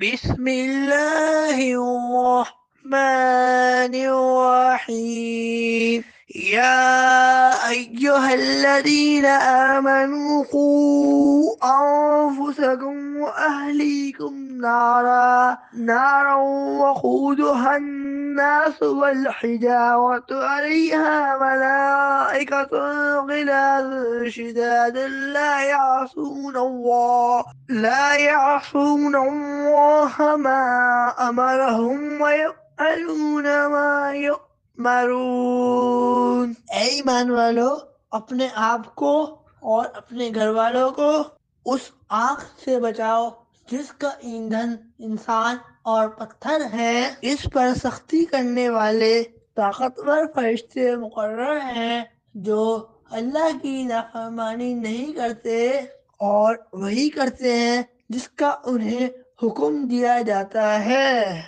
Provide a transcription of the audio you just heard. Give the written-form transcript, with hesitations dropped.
بسم الله الرحمن الرحيم. يا أيها الذين آمنوا قوا أنفسكم وأهليكم نارا وقودها الناس والحجارة عليها ملائكة غلاظ شداد لا يعصون الله ما أمرهم ويفعلون ما يؤمرون۔ اے ایمان والو، اپنے آپ کو اور اپنے گھر والوں کو اس آگ سے بچاؤ جس کا ایندھن انسان اور پتھر ہے۔ اس پر سختی کرنے والے طاقتور فرشتے مقرر ہیں جو اللہ کی نافرمانی نہیں کرتے اور وہی کرتے ہیں جس کا انہیں حکم دیا جاتا ہے۔